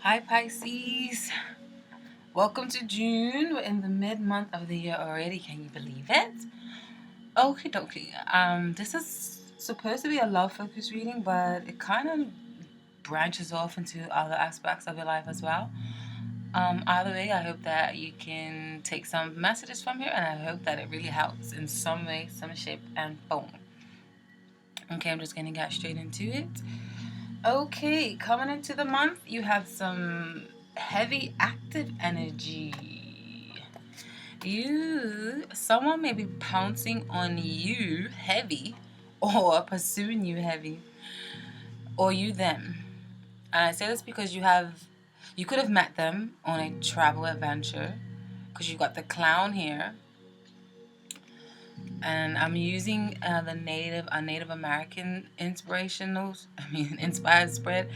Hi Pisces, welcome to June. We're in the mid-month of the year already. Can you believe it? Okie dokie. This is supposed to be a love focused reading, but it kind of branches off into other aspects of your life as well. Either way, I hope that you can take some messages from here, and I hope that it really helps in some way, some shape, and form. Okay, I'm just gonna get straight into it. Okay, coming into the month, you have some heavy active energy. Someone may be pouncing on you heavy, or pursuing you heavy, or you them. And I say this because you could have met them on a travel adventure, because you got the clown here. And I'm using a Native American inspired spread,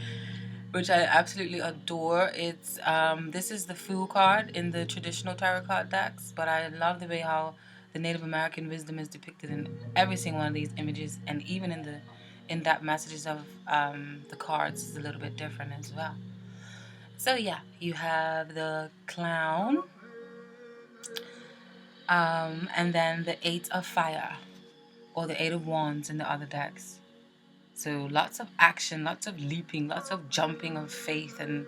which I absolutely adore. It's this is the Fool card in the traditional tarot card decks, but I love the way how the Native American wisdom is depicted in every single one of these images, and even in that messages of the cards is a little bit different as well. So yeah, you have the clown, and then the Eight of Fire, or the Eight of Wands in the other decks. So lots of action, lots of leaping, lots of jumping of faith, and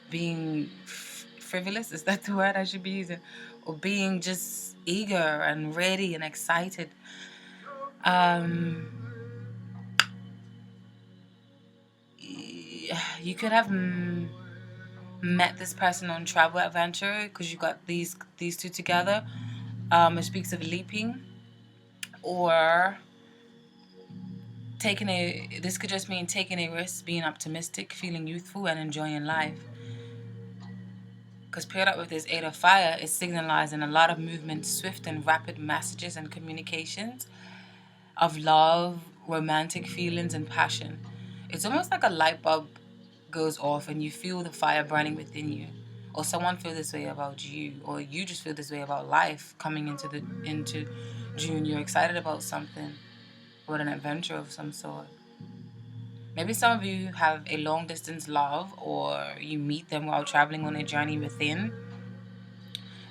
being frivolous. Is that the word I should be using? Or being just eager and ready and excited. You could have met this person on travel adventure, because you got these two together. It speaks of leaping, or this could just mean taking a risk, being optimistic, feeling youthful, and enjoying life. Because paired up with this Eight of Fire, it's signalizing a lot of movement, swift and rapid messages and communications of love, romantic feelings, and passion. It's almost like a light bulb goes off and you feel the fire burning within you. Or someone feels this way about you, or you just feel this way about life coming into June. You're excited about something, about an adventure of some sort. Maybe some of you have a long distance love, or you meet them while traveling on a journey within.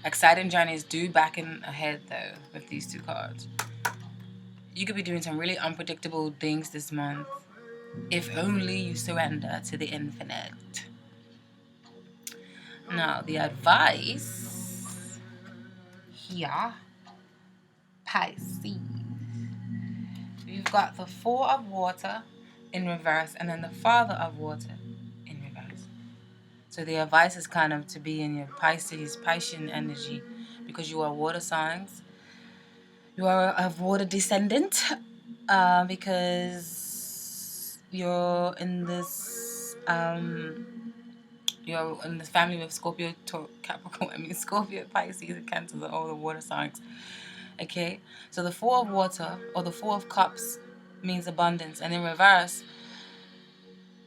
Exciting journeys do back in ahead though with these two cards. You could be doing some really unpredictable things this month, if only you surrender to the infinite. Now, the advice here, Pisces. You've got the Four of Water in reverse, and then the Father of Water in reverse. So the advice is kind of to be in your Piscean energy, because you are water signs. You are a water descendant, because you're in this family with Scorpio, Capricorn. Scorpio, Pisces, and Cancer are all the water signs. Okay, so the Four of Water, or the Four of Cups, means abundance, and in reverse,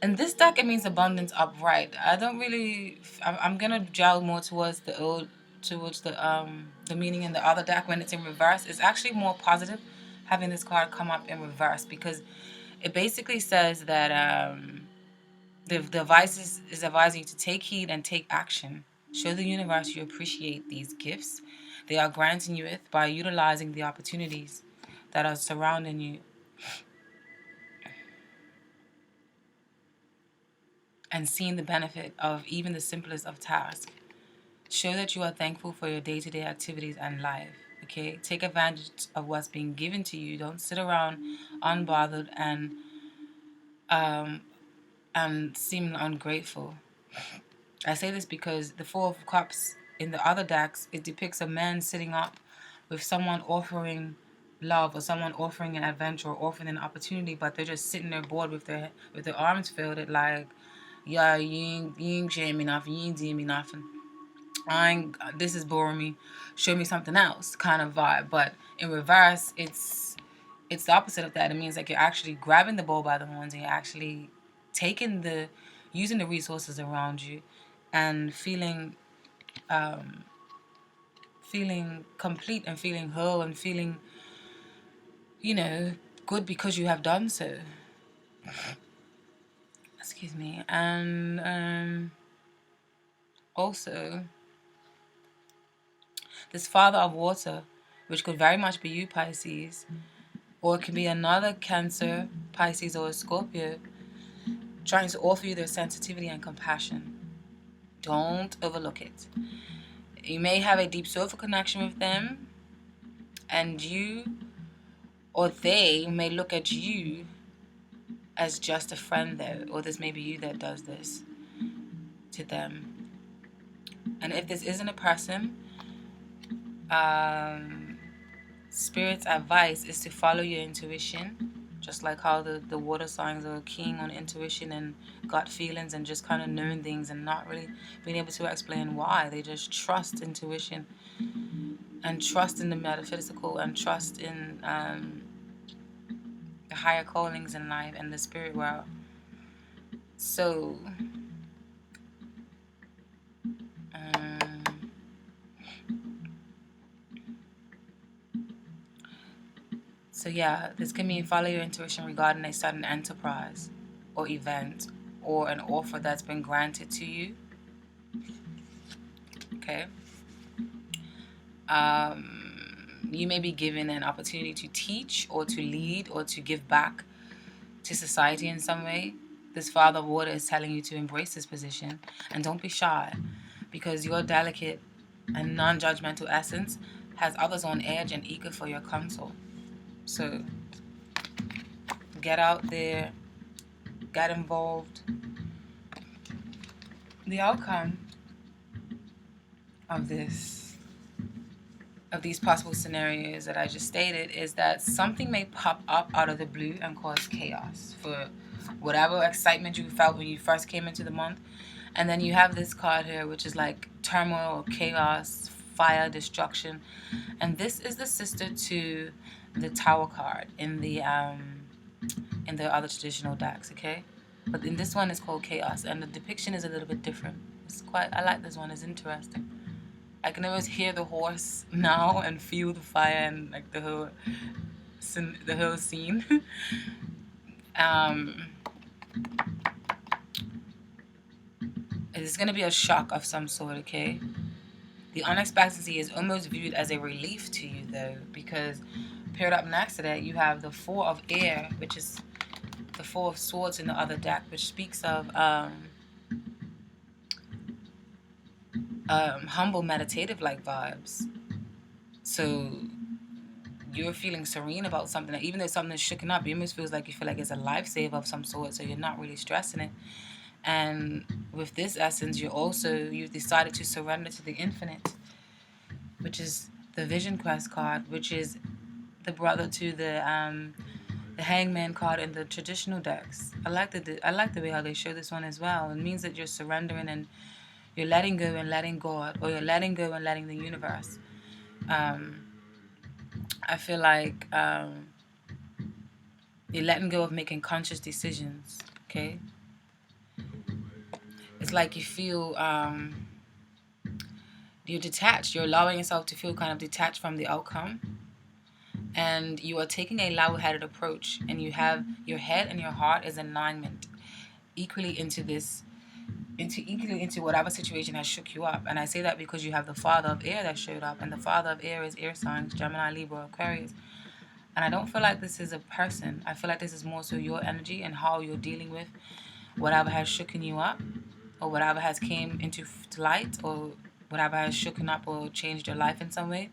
in this deck, it means abundance upright. I'm gonna gel more towards the meaning in the other deck when it's in reverse. It's actually more positive having this card come up in reverse, because it basically says that the advice is advising you to take heed and take action. Show the universe you appreciate these gifts they are granting you with by utilizing the opportunities that are surrounding you, and seeing the benefit of even the simplest of tasks. Show that you are thankful for your day-to-day activities and life. Okay? Take advantage of what's being given to you. Don't sit around unbothered and seem ungrateful. I say this because the Four of Cups in the other decks, it depicts a man sitting up with someone offering love, or someone offering an adventure, or offering an opportunity, but they're just sitting there bored with their arms folded, like, yeah, you ain't showing me nothing, you ain't doing me nothing. This is boring me. Show me something else, kind of vibe. But in reverse, it's the opposite of that. It means like you're actually grabbing the bull by the horns, and you're actually using the resources around you, and feeling complete, and feeling whole, and feeling, good because you have done so. Excuse me. And Also, this Father of Water, which could very much be you, Pisces, or it could be another Cancer, Pisces, or a Scorpio, trying to offer you their sensitivity and compassion. Don't overlook it. You may have a deep soulful connection with them, and you or they may look at you as just a friend, though, or this may be you that does this to them. And if this isn't a person, Spirit's advice is to follow your intuition, just like how the water signs are keen on intuition and gut feelings and just kind of knowing things and not really being able to explain why. They just trust intuition and trust in the metaphysical and trust in the higher callings in life and the spirit world. So, yeah, this can mean follow your intuition regarding a sudden enterprise or event or an offer that's been granted to you. Okay. You may be given an opportunity to teach or to lead or to give back to society in some way. This Father of Water is telling you to embrace this position and don't be shy, because your delicate and non-judgmental essence has others on edge and eager for your counsel. So get out there, get involved. The outcome of these possible scenarios that I just stated is that something may pop up out of the blue and cause chaos for whatever excitement you felt when you first came into the month. And then you have this card here, which is like turmoil, chaos, fire, destruction. And this is the sister to the Tower card in the other traditional decks, okay? But in this one, it's called chaos, and the depiction is a little bit different. I like this one. It's interesting. I can always hear the horse now and feel the fire and like the whole scene. It's gonna be a shock of some sort, okay? The unexpectedly is almost viewed as a relief to you, though, because paired up next to that, you have the Four of Air, which is the Four of Swords in the other deck, which speaks of humble, meditative-like vibes. So you're feeling serene about something that even though something is shooken up, it almost feels like you feel like it's a lifesaver of some sort, so you're not really stressing it. And with this essence, you've decided to surrender to the infinite, which is the Vision Quest card, which is the brother to the Hangman card in the traditional decks. I like the way how they show this one as well. It means that you're surrendering and you're letting go and letting God, or you're letting go and letting the universe. I feel like you're letting go of making conscious decisions, okay? It's like you feel you're detached. You're allowing yourself to feel kind of detached from the outcome. And you are taking a level-headed approach, and you have your head and your heart is in alignment equally into whatever situation has shook you up. And I say that because you have the Father of Air that showed up, and the Father of Air is air signs, Gemini, Libra, Aquarius. And I don't feel like this is a person. I feel like this is more so your energy and how you're dealing with whatever has shooken you up, or whatever has came into light, or whatever has shooken up or changed your life in some way.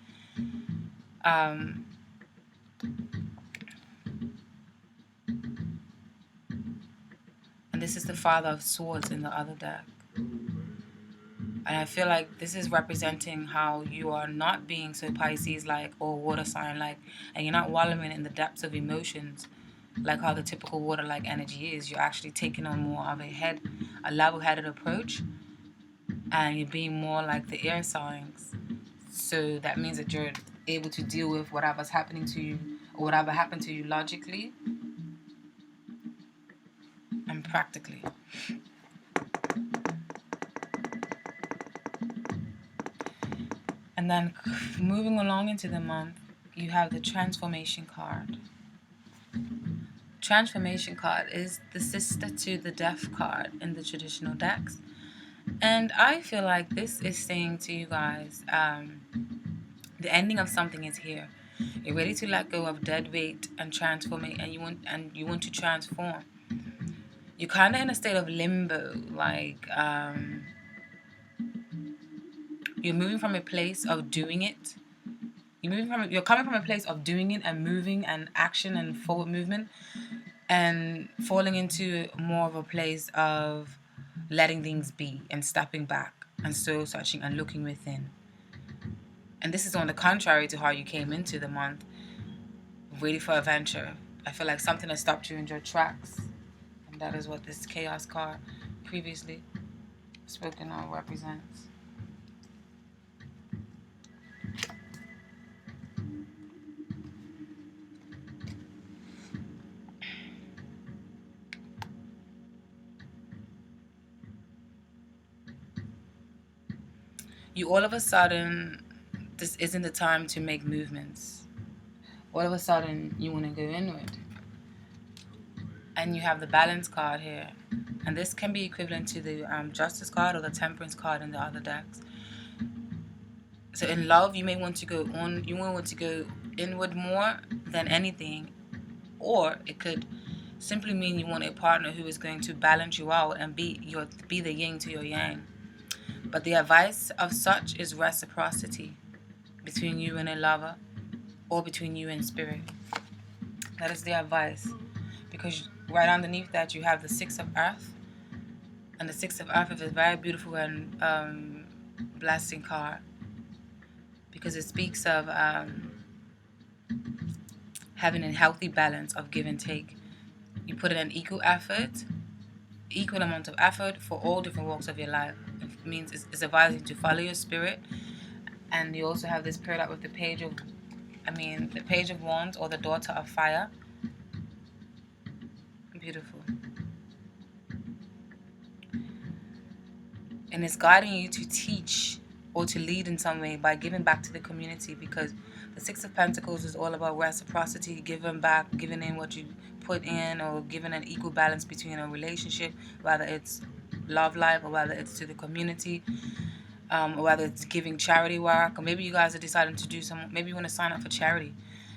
And this is the Father of Swords in the other deck. And I feel like this is representing how you are not being so Pisces-like or water sign-like, and you're not wallowing in the depths of emotions like how the typical water-like energy is. You're actually taking on more of a level-headed approach, and you're being more like the air signs. So that means that you're able to deal with whatever's happening to you, or whatever happened to you logically and practically. And then moving along into the month, you have the Transformation card. Transformation card is the sister to the Death card in the traditional decks. And I feel like this is saying to you guys, the ending of something is here. You're ready to let go of dead weight and transform it, and you want to transform. You're kind of in a state of limbo, like you're moving from a place of doing it. You're coming from a place of doing it and moving and action and forward movement, and falling into more of a place of letting things be and stepping back and soul searching and looking within. And this is on the contrary to how you came into the month, ready for adventure. I feel like something has stopped you in your tracks, and that is what this chaos card previously spoken on represents. You all of a sudden, this isn't the time to make movements. All of a sudden, you want to go inward. And you have the balance card here. And this can be equivalent to the justice card or the temperance card in the other decks. So in love, you may want to go on, you may want to go inward more than anything. Or it could simply mean you want a partner who is going to balance you out and be the yin to your yang. But the advice of such is reciprocity between you and a lover, or between you and spirit. That is the advice. Because right underneath that you have the Six of Earth. And the Six of Earth is a very beautiful and blessing card. Because it speaks of having a healthy balance of give and take. You put in an equal amount of effort for all different walks of your life. It means it's advising to follow your spirit. And you also have this paired up with the Page of Wands or the Daughter of Fire. Beautiful. And it's guiding you to teach or to lead in some way by giving back to the community, because the Six of Pentacles is all about reciprocity, giving back, giving in what you put in, or giving an equal balance between a relationship, whether it's love life or whether it's to the community, or whether it's giving charity work, or maybe you guys are deciding to do maybe you want to sign up for charity.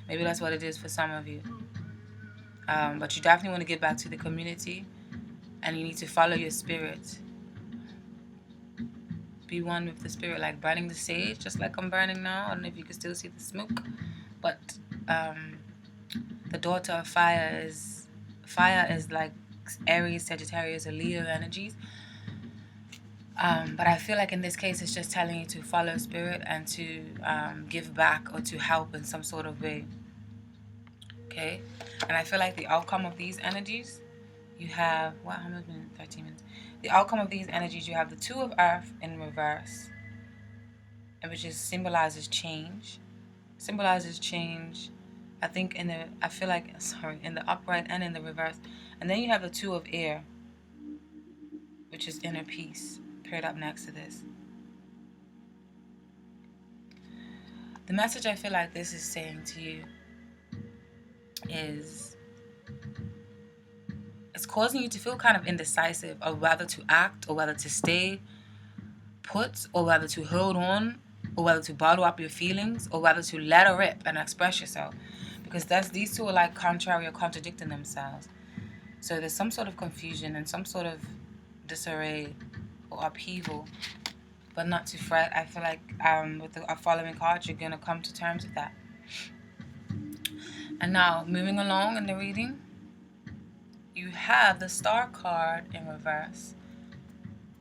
Maybe that's what it is for some of you. But you definitely want to give back to the community, and you need to follow your spirit. Be one with the spirit, like burning the sage, just like I'm burning now. I don't know if you can still see the smoke, but the Daughter of Fire is like Aries, Sagittarius, or Leo energies. But I feel like in this case, it's just telling you to follow spirit and to give back or to help in some sort of way. Okay? And I feel like the outcome of these energies, you have, how many minutes? 13 minutes. The outcome of these energies, you have the Two of Earth in reverse, which symbolizes change. Symbolizes change, I think, in the upright and in the reverse. And then you have the Two of Air, which is inner peace, paired up next to this. The message I feel like this is saying to you is, it's causing you to feel kind of indecisive of whether to act or whether to stay put, or whether to hold on, or whether to bottle up your feelings, or whether to let it rip and express yourself. Because these two are like contrary or contradicting themselves. So there's some sort of confusion and some sort of disarray or upheaval. But not to fret. I feel like with the following cards, you're going to come to terms with that. And now, moving along in the reading, you have the Star card in reverse,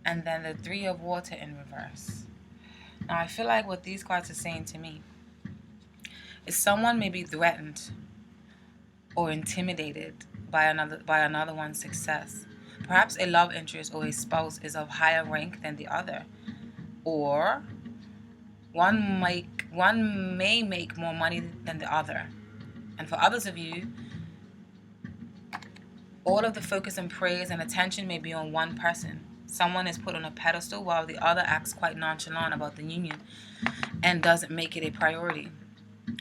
and then the Three of Water in reverse. Now, I feel like what these cards are saying to me is someone may be threatened or intimidated by another one's success. Perhaps a love interest or a spouse is of higher rank than the other, or one may make more money than the other. And for others of you, all of the focus and praise and attention may be on one person. Someone is put on a pedestal while the other acts quite nonchalant about the union and doesn't make it a priority.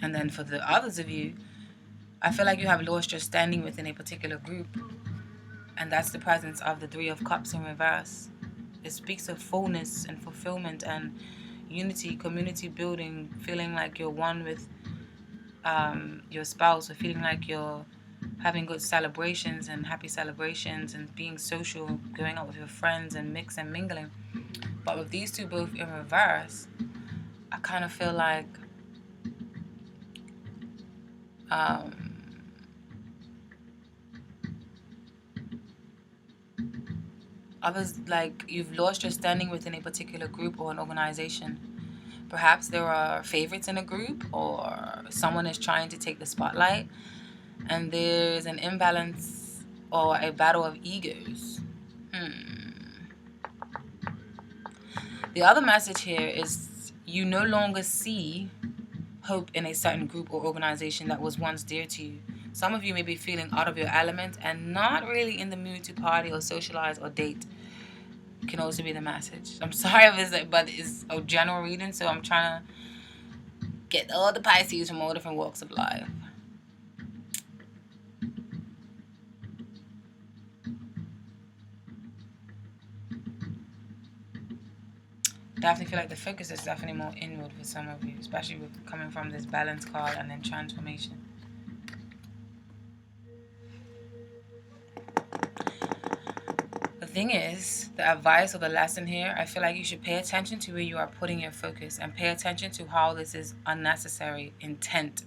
And then for the others of you, I feel like you have lost your standing within a particular group. And that's the presence of the Three of Cups in reverse. It speaks of fullness and fulfillment and unity, community building, feeling like you're one with your spouse, or feeling like you're having good celebrations and happy celebrations and being social, going out with your friends and mix and mingling. But with these two both in reverse, I kind of feel like others, like you've lost your standing within a particular group or an organization. Perhaps there are favorites in a group, or someone is trying to take the spotlight, and there's an imbalance or a battle of egos. The other message here is you no longer see hope in a certain group or organization that was once dear to you. Some of you may be feeling out of your element and not really in the mood to party or socialize or date. Can also be the message. I'm sorry if it's but it's a general reading, so I'm trying to get all the Pisces from all different walks of life. Definitely feel like the focus is definitely more inward for some of you, especially with coming from this balance card and then transformation. The thing is, the advice or the lesson here, I feel like you should pay attention to where you are putting your focus and pay attention to how this is unnecessary intent,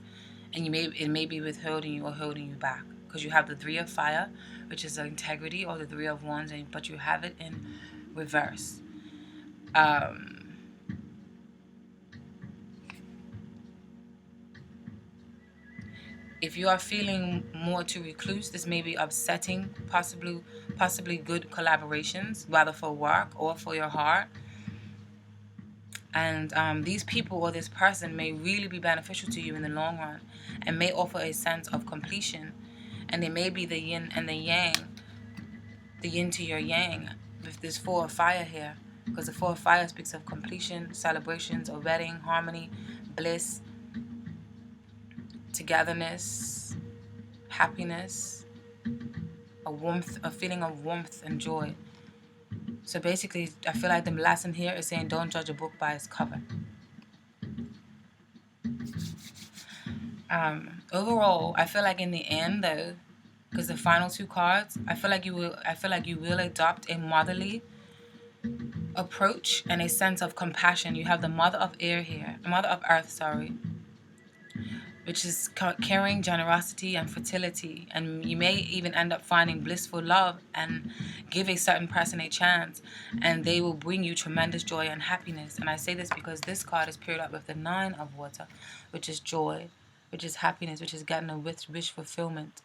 and it may be withholding you or holding you back, because you have the Three of Fire, which is the integrity, or the Three of Wands, but you have it in reverse. If you are feeling more to recluse, this may be upsetting possibly good collaborations, whether for work or for your heart. And these people or this person may really be beneficial to you in the long run and may offer a sense of completion. And they may be the yin and the yang, the yin to your yang, with this Four of Fire here. Because the Four of Fire speaks of completion, celebrations, a wedding, harmony, bliss, togetherness, happiness, a feeling of warmth and joy. So basically, I feel like the lesson here is saying don't judge a book by its cover. Overall, I feel like in the end though, because the final two cards, I feel like you will adopt a motherly approach and a sense of compassion. You have the Mother of Earth, sorry, which is caring, generosity, and fertility. And you may even end up finding blissful love and give a certain person a chance, and they will bring you tremendous joy and happiness. And I say this because this card is paired up with the Nine of Water, which is joy, which is happiness, which is getting a wish fulfillment.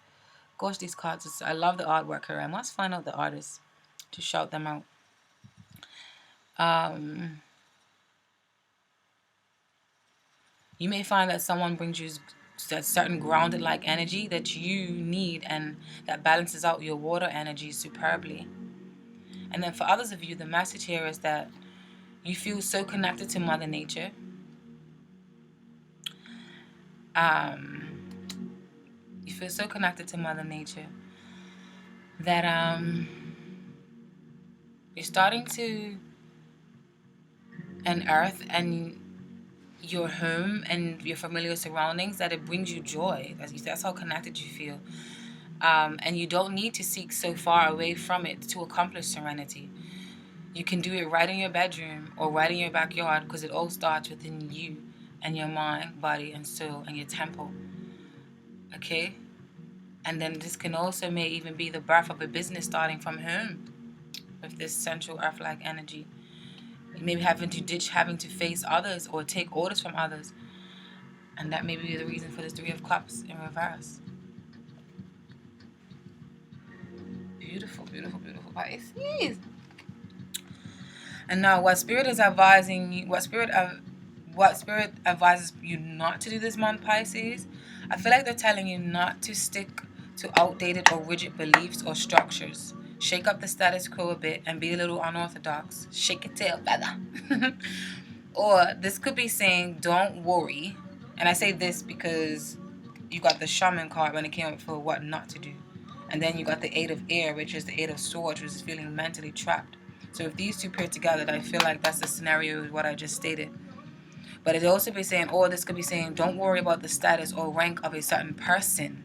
Gosh, these cards, I love the artwork here. I must find out the artists to shout them out. You may find that someone brings you that certain grounded like energy that you need, and that balances out your water energy superbly. And then for others of you, the message here is that you feel so connected to Mother Nature. You feel so connected to Mother Nature that you're starting to unearth and your home and your familiar surroundings, that it brings you joy. That's how connected you feel. And you don't need to seek so far away from it to accomplish serenity. You can do it right in your bedroom or right in your backyard, because it all starts within you and your mind, body, and soul, and your temple. Okay? And then this can also may even be the birth of a business starting from home with this central earth-like energy. Maybe having to face others or take orders from others. And that may be the reason for this Three of Cups in reverse. Beautiful, beautiful, beautiful Pisces. And now what Spirit is advising you, what Spirit advises you not to do this month, Pisces, I feel like they're telling you not to stick to outdated or rigid beliefs or structures. Shake up the status quo a bit and be a little unorthodox. Shake your tail feather. Or this could be saying, don't worry. And I say this because you got the Shaman card when it came up for what not to do. And then you got the Eight of Air, which is the Eight of Swords, which is feeling mentally trapped. So if these two pair together, I feel like that's the scenario of what I just stated. But it also be saying, or this could be saying, don't worry about the status or rank of a certain person.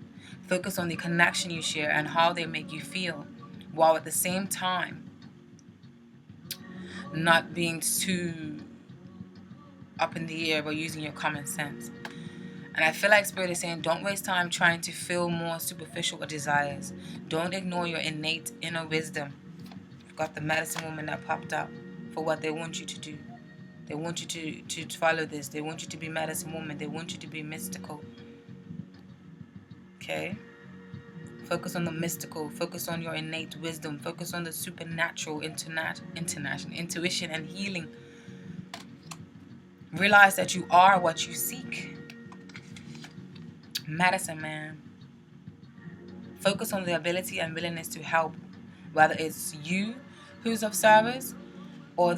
Focus on the connection you share and how they make you feel, while at the same time not being too up in the air, but using your common sense. And I feel like Spirit is saying, don't waste time trying to fill more superficial desires. Don't ignore your innate inner wisdom. You've got the medicine woman that popped up for what they want you to do. They want you to follow this. They want you to be medicine woman. They want you to be mystical. Okay? Focus on the mystical. Focus on your innate wisdom. Focus on the supernatural, international intuition and healing. Realize that you are what you seek. Medicine man. Focus on the ability and willingness to help, whether it's you who's of service or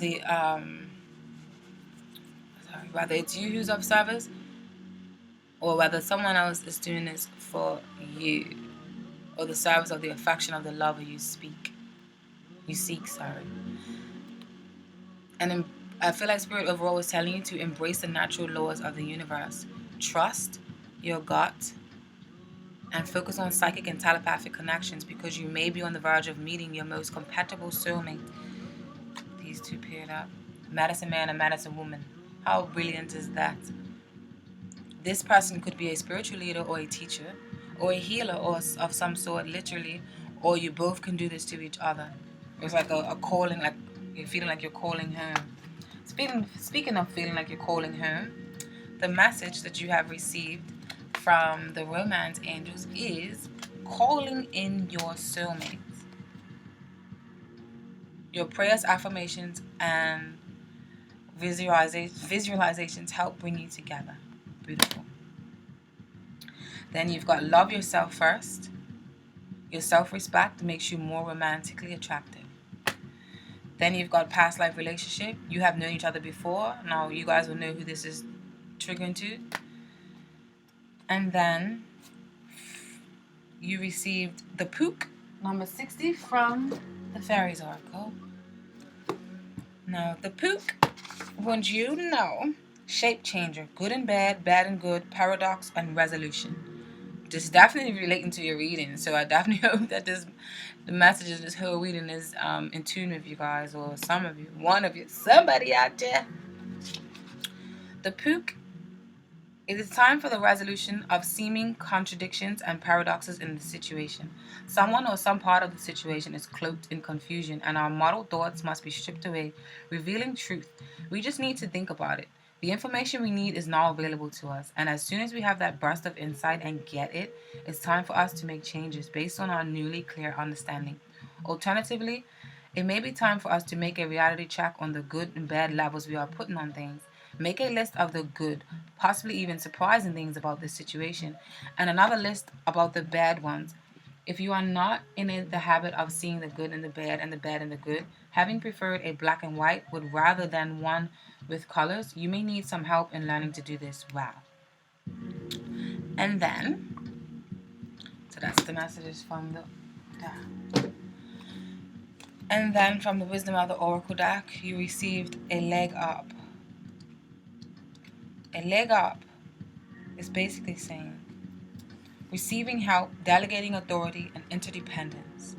whether it's you who's of service or whether someone else is doing this for you, or the service of the affection of the lover you seek. And I feel like Spirit overall is telling you to embrace the natural laws of the universe. Trust your gut and focus on psychic and telepathic connections, because you may be on the verge of meeting your most compatible soulmate. These two paired up. Medicine man and medicine woman. How brilliant is that? This person could be a spiritual leader or a teacher or a healer or of some sort, literally, or you both can do this to each other. It's like a calling, like you're feeling like you're calling home. Speaking of feeling like you're calling home, the message that you have received from the romance angels is calling in your soulmates. Your prayers, affirmations, and visualizations help bring you together. Beautiful. Then you've got love yourself first. Your self-respect makes you more romantically attractive. Then you've got past life relationship. You have known each other before. Now you guys will know who this is triggering to. And then you received the Pook, number 60 from the Fairies Oracle. Now the Pook wants you to know shape changer, good and bad, bad and good, paradox, and resolution. This is definitely relating to your reading, so I definitely hope that the message of this whole reading is in tune with you guys, or some of you, one of you, somebody out there. The Pook. It is time for the resolution of seeming contradictions and paradoxes in the situation. Someone or some part of the situation is cloaked in confusion, and our muddled thoughts must be stripped away, revealing truth. We just need to think about it. The information we need is now available to us, and as soon as we have that burst of insight and get it, it's time for us to make changes based on our newly clear understanding. Alternatively, it may be time for us to make a reality check on the good and bad levels we are putting on things. Make a list of the good, possibly even surprising things about this situation, and another list about the bad ones. If you are not in the habit of seeing the good in the bad and the bad in the good, having preferred a black and white would rather than one with colors, you may need some help in learning to do this well. And then, so that's the messages from the... And then from the Wisdom of the Oracle deck, you received a leg up. A leg up is basically saying receiving help, delegating authority, and interdependence.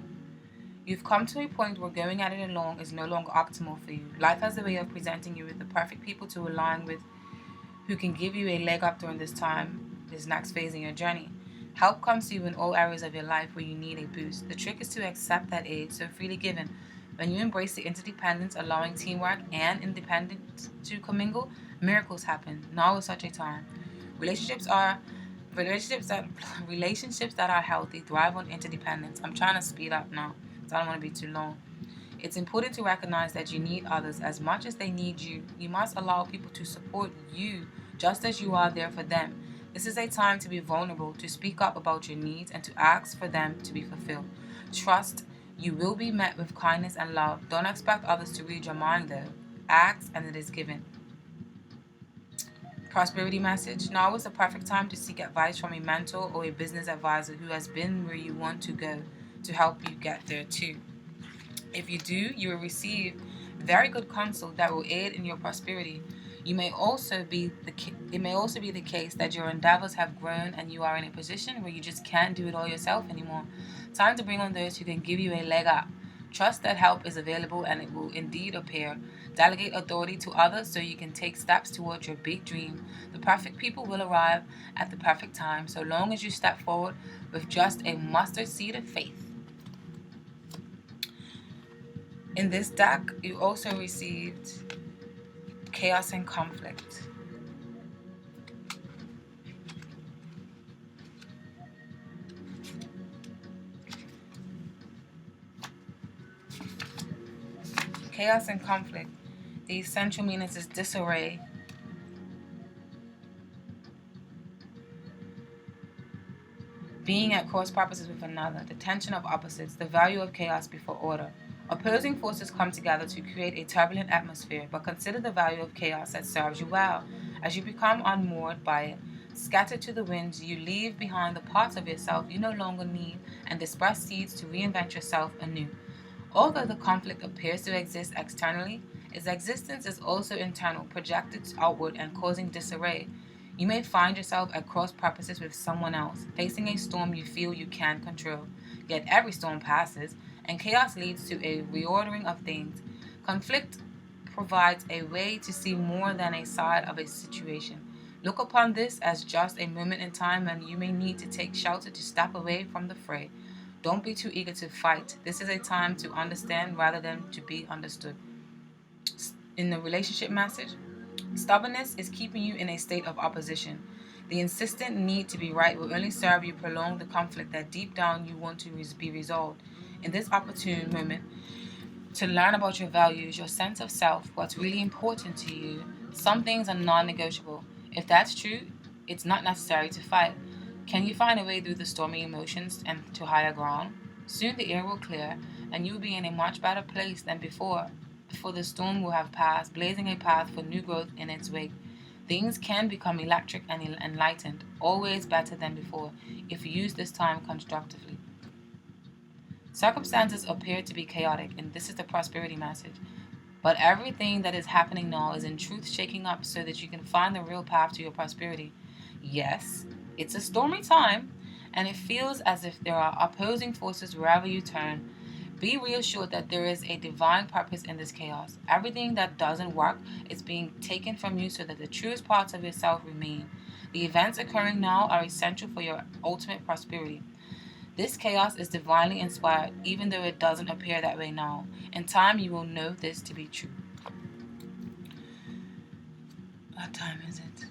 You've come to a point where going at it alone is no longer optimal for you. Life has a way of presenting you with the perfect people to align with, who can give you a leg up during this time, this next phase in your journey. Help comes to you in all areas of your life where you need a boost. The trick is to accept that aid so freely given. When you embrace the interdependence, allowing teamwork and independence to commingle, miracles happen. Now is such a time. Relationships that are healthy thrive on interdependence. I'm trying to speed up now, so I don't want to be too long. It's important to recognize that you need others as much as they need you. You must allow people to support you just as you are there for them. This is a time to be vulnerable, to speak up about your needs, and to ask for them to be fulfilled. Trust you will be met with kindness and love. Don't expect others to read your mind though. Ask and it is given. Prosperity message. Now is the perfect time to seek advice from a mentor or a business advisor who has been where you want to go to help you get there too. If you do, you will receive very good counsel that will aid in your prosperity. It may also be the case that your endeavors have grown and you are in a position where you just can't do it all yourself anymore. Time to bring on those who can give you a leg up. Trust that help is available and it will indeed appear. Delegate authority to others so you can take steps towards your big dream. The perfect people will arrive at the perfect time, so long as you step forward with just a mustard seed of faith. In this deck, you also received chaos and conflict. Chaos and conflict. The essential meanings is disarray. Being at cross purposes with another, the tension of opposites, the value of chaos before order. Opposing forces come together to create a turbulent atmosphere, but consider the value of chaos that serves you well. As you become unmoored by it, scattered to the winds, you leave behind the parts of yourself you no longer need and disperse seeds to reinvent yourself anew. Although the conflict appears to exist externally, its existence is also internal, projected outward and causing disarray. You may find yourself at cross purposes with someone else, facing a storm you feel you can't control. Yet every storm passes, and chaos leads to a reordering of things. Conflict provides a way to see more than a side of a situation. Look upon this as just a moment in time when you may need to take shelter to step away from the fray. Don't be too eager to fight. This is a time to understand rather than to be understood. In the relationship message, stubbornness is keeping you in a state of opposition. The insistent need to be right will only serve you prolong the conflict that deep down you want to be resolved. In this opportune moment, to learn about your values, your sense of self, what's really important to you, some things are non-negotiable. If that's true, it's not necessary to fight. Can you find a way through the stormy emotions and to higher ground? Soon the air will clear, and you'll be in a much better place than before. Before the storm will have passed, blazing a path for new growth in its wake. Things can become electric and enlightened, always better than before, if you use this time constructively. Circumstances appear to be chaotic, and this is the prosperity message. But everything that is happening now is in truth shaking up so that you can find the real path to your prosperity. Yes, it's a stormy time, and it feels as if there are opposing forces wherever you turn. Be reassured that there is a divine purpose in this chaos. Everything that doesn't work is being taken from you so that the truest parts of yourself remain. The events occurring now are essential for your ultimate prosperity. This chaos is divinely inspired, even though it doesn't appear that way now. In time, you will know this to be true. What time is it?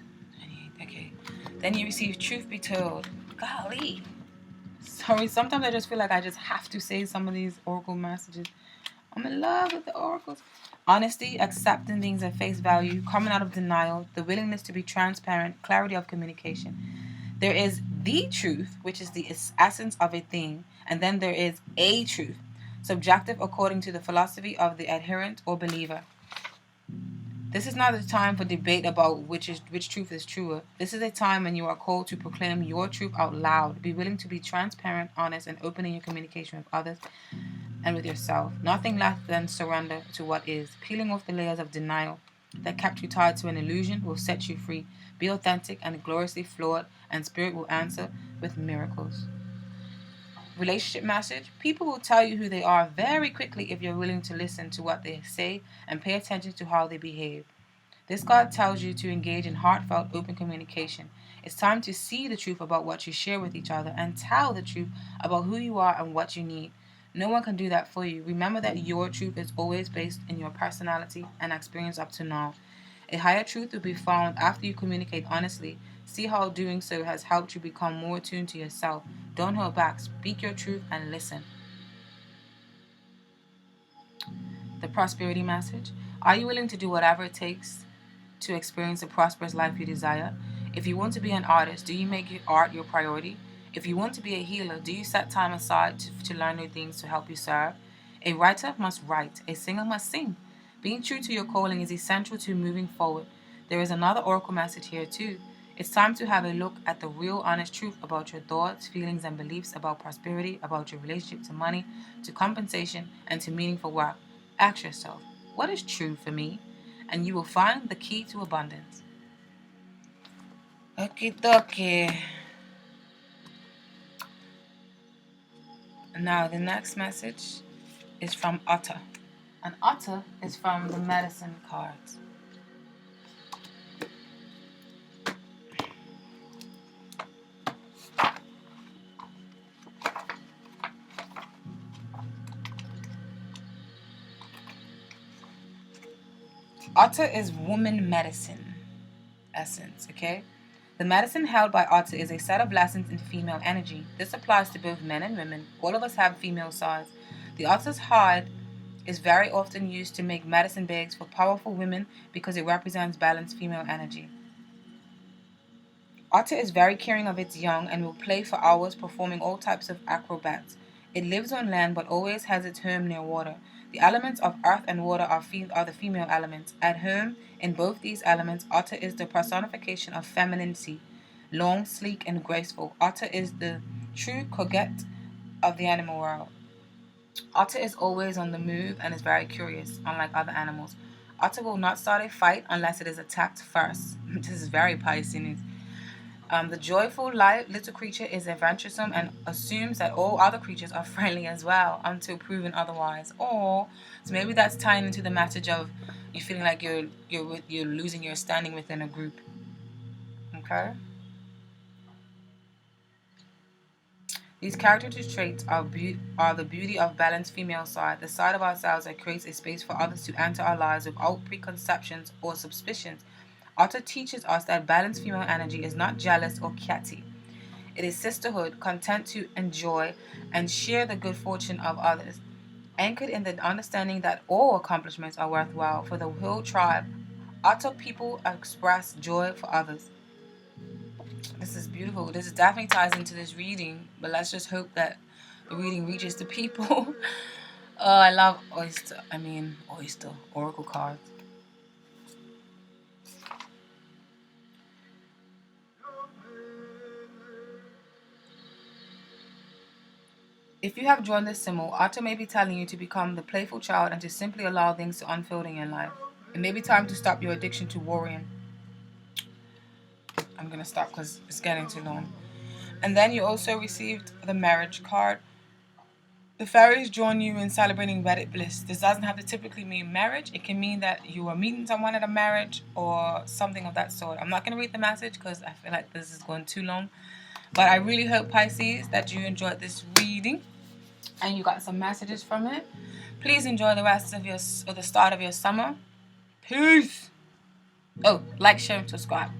28. Okay. Then you receive truth be told. Golly. Sorry, sometimes I just feel like I just have to say some of these oracle messages. I'm in love with the oracles. Honesty, accepting things at face value, coming out of denial, the willingness to be transparent, clarity of communication. There is the truth, which is the essence of a thing, and then there is a truth, subjective according to the philosophy of the adherent or believer. This is not a time for debate about which truth is truer. This is a time when you are called to proclaim your truth out loud. Be willing to be transparent, honest, and open in your communication with others and with yourself. Nothing less than surrender to what is. Peeling off the layers of denial that kept you tied to an illusion will set you free. Be authentic and gloriously flawed, and spirit will answer with miracles. Relationship message. People will tell you who they are very quickly if you're willing to listen to what they say and pay attention to how they behave. This card tells you to engage in heartfelt, open communication. It's time to see the truth about what you share with each other and tell the truth about who you are and what you need. No one can do that for you. Remember that your truth is always based in your personality and experience up to now. A higher truth will be found after you communicate honestly. See how doing so has helped you become more attuned to yourself. Don't hold back. Speak your truth and listen. The prosperity message. Are you willing to do whatever it takes to experience the prosperous life you desire? If you want to be an artist, do you make your art your priority? If you want to be a healer, do you set time aside to learn new things to help you serve? A writer must write. A singer must sing. Being true to your calling is essential to moving forward. There is another oracle message here too. It's time to have a look at the real honest truth about your thoughts, feelings, and beliefs about prosperity, about your relationship to money, to compensation, and to meaningful work. Ask yourself, what is true for me? And you will find the key to abundance. Okie dokie. Now, the next message is from Otter. And Otter is from the medicine cards. Otter is woman medicine essence, okay? The medicine held by Otter is a set of lessons in female energy. This applies to both men and women. All of us have female sides. The Otter's heart is very often used to make medicine bags for powerful women because it represents balanced female energy. Otter is very caring of its young and will play for hours performing all types of acrobats. It lives on land but always has its home near water. The elements of earth and water are the female elements. At home in both these elements, Otter is the personification of femininity. Long, sleek, and graceful, Otter is the true coquette of the animal world. Otter is always on the move and is very curious, unlike other animals. Otter will not start a fight unless it is attacked first. This is very Pisces. The joyful little creature is adventuresome and assumes that all other creatures are friendly as well until proven otherwise. Or so maybe that's tying into the message of you feeling like you're losing your standing within a group. Okay. These character traits are the beauty of balanced female side, the side of ourselves that creates a space for others to enter our lives without preconceptions or suspicions. Otter teaches us that balanced female energy is not jealous or catty. It is sisterhood, content to enjoy and share the good fortune of others, anchored in the understanding that all accomplishments are worthwhile for the whole tribe. Otter people express joy for others. This is beautiful. This definitely ties into this reading, but let's just hope that the reading reaches the people. Oh, I love oyster. Oracle cards. If you have drawn this symbol, Otter may be telling you to become the playful child and to simply allow things to unfold in your life. It may be time to stop your addiction to worrying. I'm going to stop because it's getting too long. And then you also received the marriage card. The fairies join you in celebrating wedded bliss. This doesn't have to typically mean marriage. It can mean that you are meeting someone at a marriage or something of that sort. I'm not going to read the message because I feel like this is going too long. But I really hope, Pisces, that you enjoyed this reading and you got some messages from it. Please enjoy the rest of the start of your summer. Peace. Oh, like, share, and subscribe.